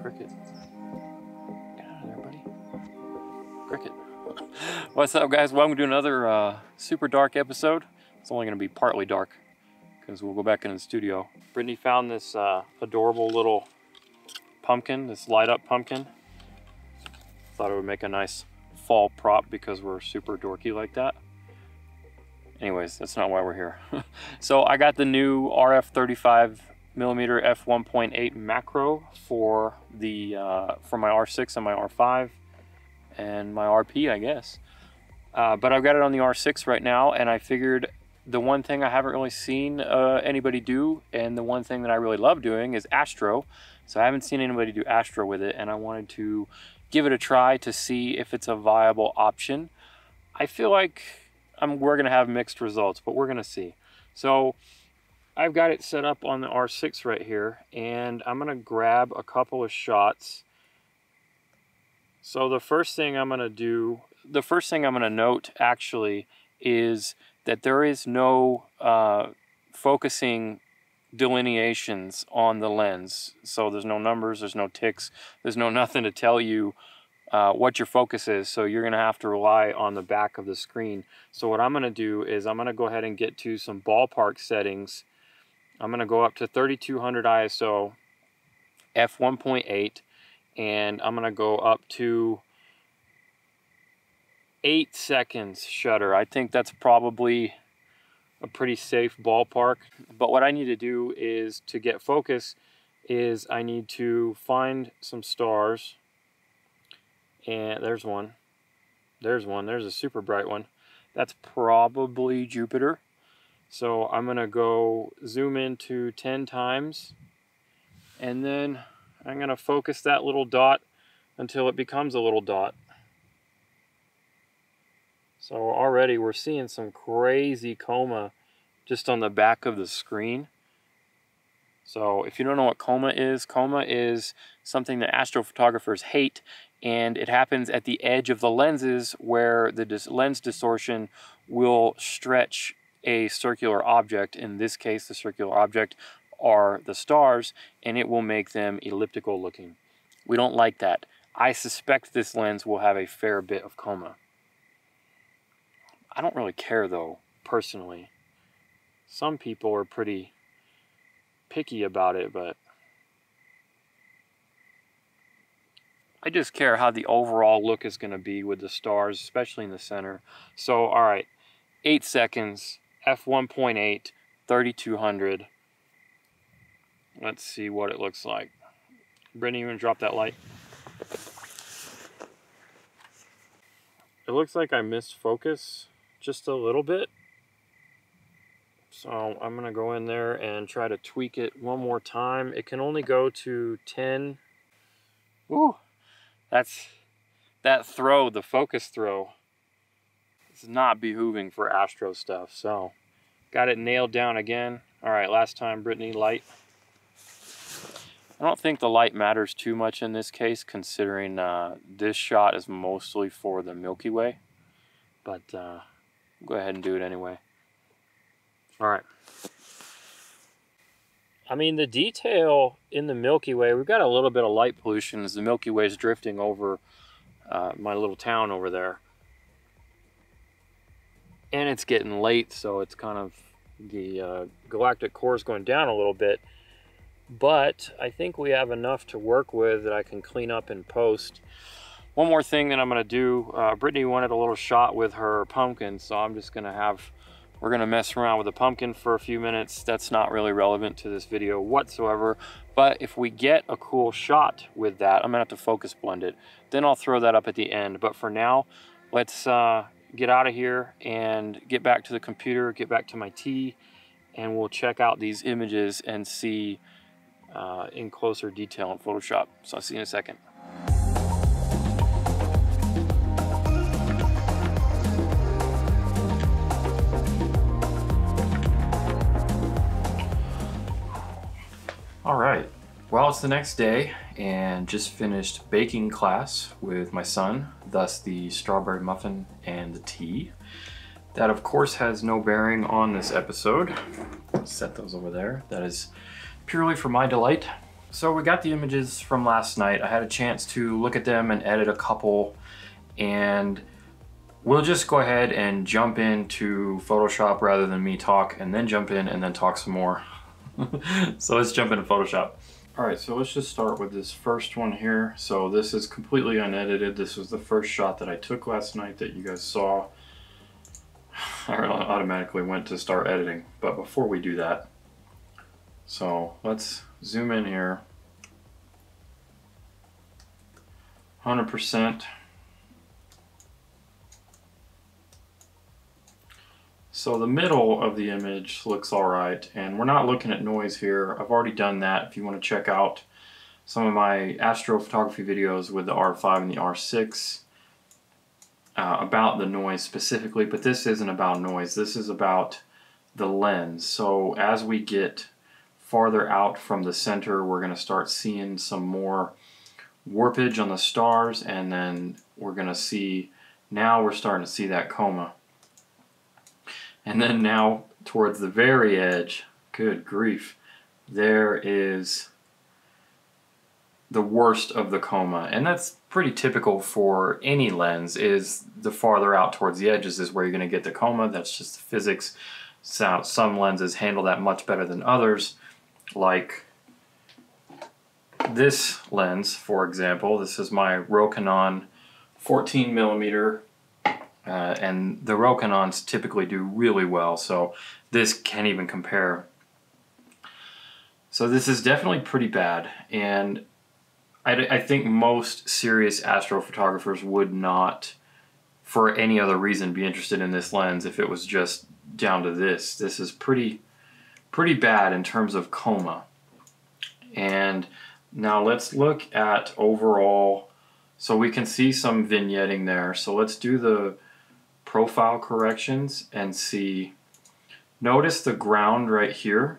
Cricket. Get out of there, buddy. Cricket. What's up, guys? Welcome to another super dark episode. It's only going to be partly dark because we'll go back into the studio. Brittany found this adorable little pumpkin, this light up pumpkin. Thought it would make a nice fall prop because we're super dorky like that. Anyways, that's not why we're here. So I got the new RF 35mm f1.8 macro for the for my R6 and my R5 and my RP, I guess. But I've got it on the R6 right now, and I figured the one thing I haven't really seen anybody do, and the one thing that I really love doing, is astro. So I haven't seen anybody do astro with it, and I wanted to give it a try to see if it's a viable option. I feel like we're gonna have mixed results, but we're gonna see. So I've got it set up on the R6 right here, and I'm gonna grab a couple of shots. So the first thing I'm gonna note actually is that there is no focusing delineations on the lens. So there's no numbers, there's no ticks, there's no nothing to tell you what your focus is. So you're gonna have to rely on the back of the screen. So what I'm gonna do is I'm gonna go ahead and get to some ballpark settings. I'm gonna go up to 3200 ISO, f1.8, and I'm gonna go up to 8 seconds shutter. I think that's probably a pretty safe ballpark. But what I need to do is, to get focus, is I need to find some stars. And there's one. There's one. There's a super bright one. That's probably Jupiter. So I'm gonna go zoom into 10 times, and then I'm gonna focus that little dot until it becomes a little dot. So already we're seeing some crazy coma just on the back of the screen. So if you don't know what coma is something that astrophotographers hate, and it happens at the edge of the lenses where the lens distortion will stretch a circular object. In this case, the circular object are the stars, and it will make them elliptical looking. We don't like that. I suspect this lens will have a fair bit of coma. I don't really care though, personally. Some people are pretty picky about it, but I just care how the overall look is going to be with the stars, especially in the center. So, all right, 8 seconds, f1.8, 3200. Let's see what it looks like. Brittany, you want to drop that light? It looks like I missed focus just a little bit. So I'm going to go in there and try to tweak it one more time. It can only go to 10. Ooh, that throw, the focus throw, is not behooving for astro stuff. So got it nailed down again. All right, last time, Brittany, light. I don't think the light matters too much in this case, considering this shot is mostly for the Milky Way. But go ahead and do it anyway. All right. I mean, the detail in the Milky Way, we've got a little bit of light pollution as the Milky Way is drifting over my little town over there. And it's getting late, so it's kind of, the galactic core is going down a little bit. But I think we have enough to work with that I can clean up in post. One more thing that I'm going to do, Brittany wanted a little shot with her pumpkin, so I'm just going to we're going to mess around with the pumpkin for a few minutes. That's not really relevant to this video whatsoever, but if we get a cool shot with that, I'm going to have to focus blend it. Then I'll throw that up at the end, but for now, let's get out of here and get back to the computer, get back to my tea, and we'll check out these images and see in closer detail in Photoshop. So I'll see you in a second. All right, well, it's the next day and just finished baking class with my son, thus the strawberry muffin and the tea. That of course has no bearing on this episode. Set those over there. That is purely for my delight. So we got the images from last night. I had a chance to look at them and edit a couple, and we'll just go ahead and jump into Photoshop rather than me talk and then jump in and then talk some more. So let's jump into Photoshop. All right, so let's just start with this first one here. So this is completely unedited. This was the first shot that I took last night that you guys saw. I automatically went to start editing, but before we do that, so let's zoom in here. 100%. So the middle of the image looks all right, and we're not looking at noise here. I've already done that. If you want to check out some of my astrophotography videos with the R5 and the R6 about the noise specifically, but this isn't about noise. This is about the lens. So as we get farther out from the center, we're going to start seeing some more warpage on the stars, and then we're going to see, now we're starting to see that coma. And then now towards the very edge, good grief, there is the worst of the coma. And that's pretty typical for any lens, is the farther out towards the edges is where you're going to get the coma. That's just the physics. So some lenses handle that much better than others. Like this lens, for example, this is my Canon 14mm. And the Canons typically do really well, so this can't even compare. So this is definitely pretty bad, and I think most serious astrophotographers would not, for any other reason, be interested in this lens if it was just down to this. This is pretty bad in terms of coma. And now let's look at overall. So we can see some vignetting there. So let's do the profile corrections and see. Notice the ground right here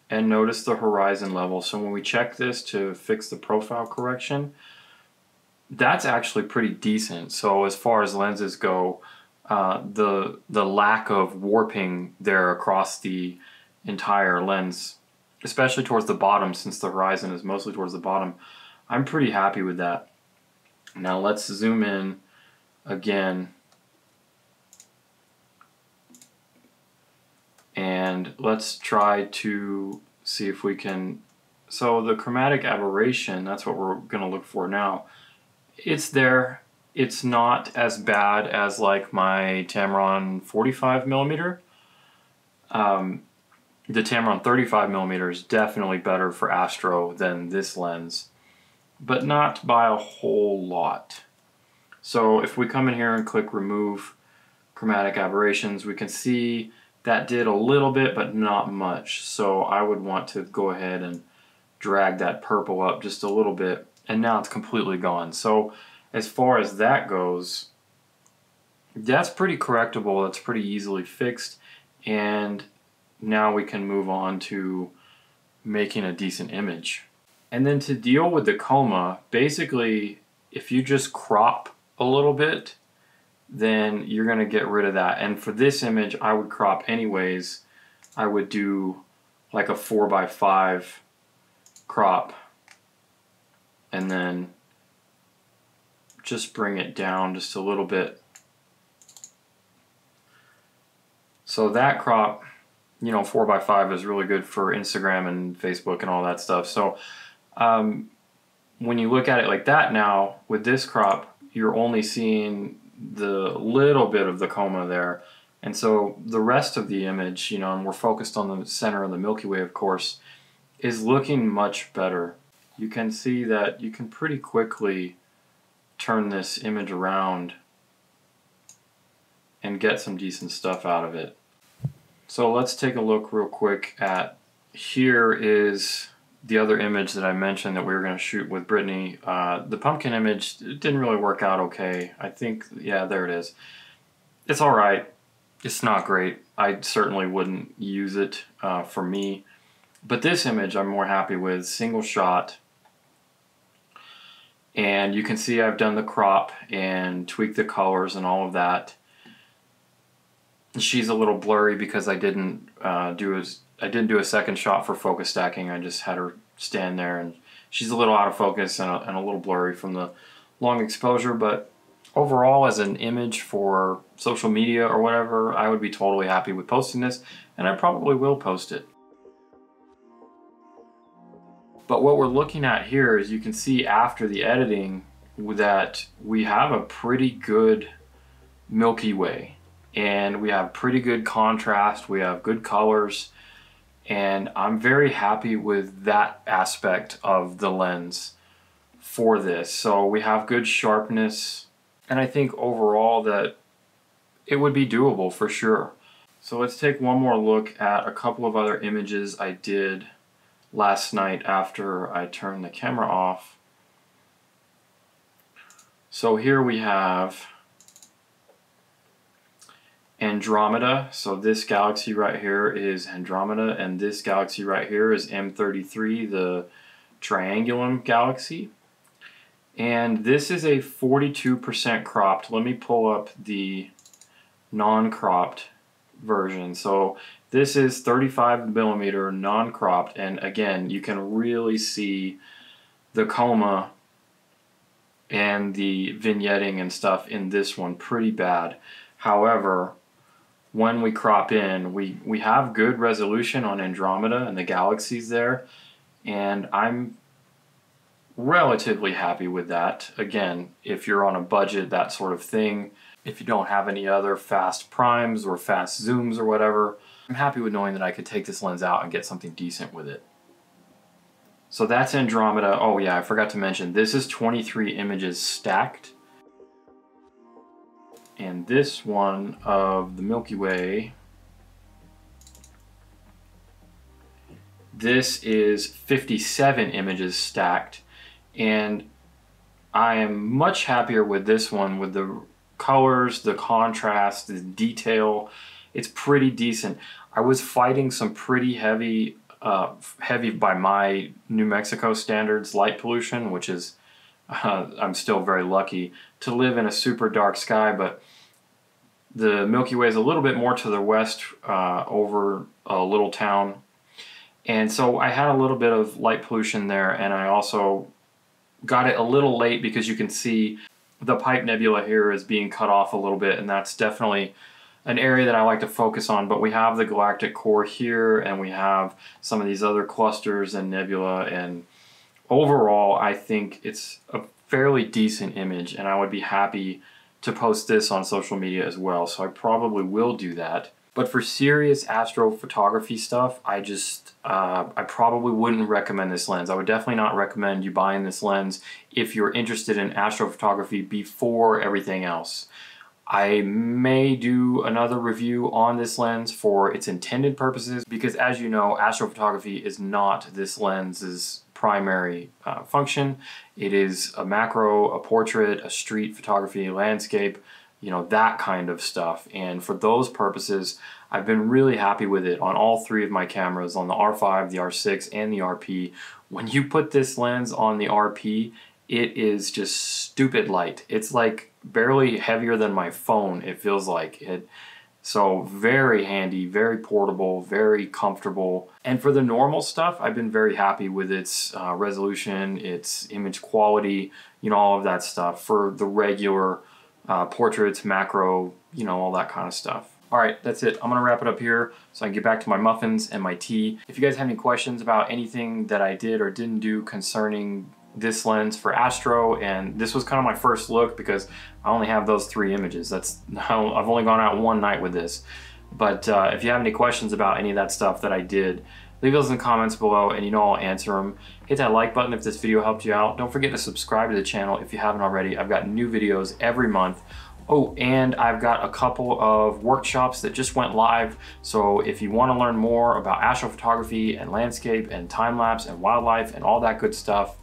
and notice the horizon level. So when we check this to fix the profile correction, that's actually pretty decent. So as far as lenses go, the lack of warping there across the entire lens, especially towards the bottom, since the horizon is mostly towards the bottom, I'm pretty happy with that. Now let's zoom in again, and let's try to see if we can. So the chromatic aberration, that's what we're going to look for now. It's there. It's not as bad as like my Tamron 45mm. The Tamron 35mm is definitely better for astro than this lens, but not by a whole lot. So if we come in here and click remove chromatic aberrations, we can see that did a little bit, but not much. So I would want to go ahead and drag that purple up just a little bit, and now it's completely gone. So as far as that goes, that's pretty correctable. That's pretty easily fixed, and now we can move on to making a decent image. And then to deal with the coma, basically if you just crop a little bit, then you're going to get rid of that. And for this image, I would crop anyways. I would do like a 4:5 crop, and then just bring it down just a little bit. So that crop, you know, 4:5 is really good for Instagram and Facebook and all that stuff. So when you look at it like that now, with this crop, you're only seeing the little bit of the coma there. And so the rest of the image, you know, and we're focused on the center of the Milky Way, of course, is looking much better. You can see that you can pretty quickly turn this image around and get some decent stuff out of it. So let's take a look real quick at, here is the other image that I mentioned that we were going to shoot with Brittany. The pumpkin image didn't really work out okay. I think, yeah, there it is. It's alright. It's not great. I certainly wouldn't use it for me. But this image I'm more happy with. Single shot. And you can see I've done the crop and tweaked the colors and all of that. She's a little blurry because I didn't do a second shot for focus stacking. I just had her stand there and she's a little out of focus and a little blurry from the long exposure, but overall as an image for social media or whatever, I would be totally happy with posting this, and I probably will post it. But what we're looking at here is you can see after the editing that we have a pretty good Milky Way, and we have pretty good contrast, we have good colors, and I'm very happy with that aspect of the lens for this. So we have good sharpness, and I think overall that it would be doable for sure. So let's take one more look at a couple of other images I did last night after I turned the camera off. So here we have Andromeda. So this galaxy right here is Andromeda, and this galaxy right here is M33, the Triangulum galaxy. And this is a 42% cropped. Let me pull up the non-cropped version. So this is 35mm non-cropped, and again, you can really see the chroma and the vignetting and stuff in this one pretty bad. However, when we crop in, we have good resolution on Andromeda and the galaxies there, and I'm relatively happy with that. Again, if you're on a budget, that sort of thing, if you don't have any other fast primes or fast zooms or whatever, I'm happy with knowing that I could take this lens out and get something decent with it. So that's Andromeda. Oh yeah, I forgot to mention, this is 23 images stacked. And this one of the Milky Way, this is 57 images stacked. And I am much happier with this one, with the colors, the contrast, the detail. It's pretty decent. I was fighting some pretty heavy by my New Mexico standards light pollution, which is I'm still very lucky to live in a super dark sky, but the Milky Way is a little bit more to the west over a little town, and so I had a little bit of light pollution there, and I also got it a little late because you can see the Pipe Nebula here is being cut off a little bit, and that's definitely an area that I like to focus on. But we have the galactic core here, and we have some of these other clusters and nebula, and overall I think it's a fairly decent image, and I would be happy to post this on social media as well, so I probably will do that. But for serious astrophotography stuff, I probably wouldn't recommend this lens. I would definitely not recommend you buying this lens if you're interested in astrophotography before everything else. I may do another review on this lens for its intended purposes, because as you know, astrophotography is not this lens's primary function. It is a macro, a portrait, a street photography, landscape, you know, that kind of stuff. And for those purposes, I've been really happy with it on all three of my cameras, on the R5, the R6, and the RP. When you put this lens on the RP, it is just stupid light. It's like barely heavier than my phone, it feels like it. So very handy, very portable, very comfortable. And for the normal stuff, I've been very happy with its resolution, its image quality, you know, all of that stuff. For the regular portraits, macro, you know, all that kind of stuff. All right, that's it. I'm gonna wrap it up here so I can get back to my muffins and my tea. If you guys have any questions about anything that I did or didn't do concerning this lens for Astro, and this was kind of my first look because I only have those 3 images. I've only gone out one night with this. But if you have any questions about any of that stuff that I did, leave those in the comments below and you know I'll answer them. Hit that like button if this video helped you out. Don't forget to subscribe to the channel if you haven't already. I've got new videos every month. Oh, and I've got a couple of workshops that just went live. So if you want to learn more about astrophotography and landscape and time-lapse and wildlife and all that good stuff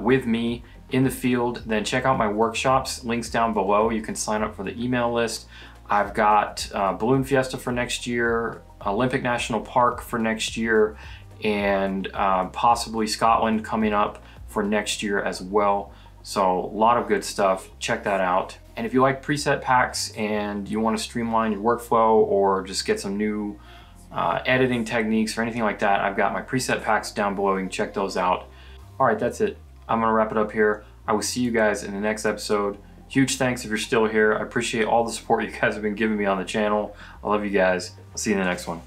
with me in the field, then check out my workshops. Links down below. You can sign up for the email list. I've got Balloon Fiesta for next year, Olympic National Park for next year, and possibly Scotland coming up for next year as well. So a lot of good stuff. Check that out. And if you like preset packs and you want to streamline your workflow or just get some new editing techniques or anything like that, I've got my preset packs down below. You can check those out. All right, that's it. I'm gonna wrap it up here. I will see you guys in the next episode. Huge thanks if you're still here. I appreciate all the support you guys have been giving me on the channel. I love you guys. I'll see you in the next one.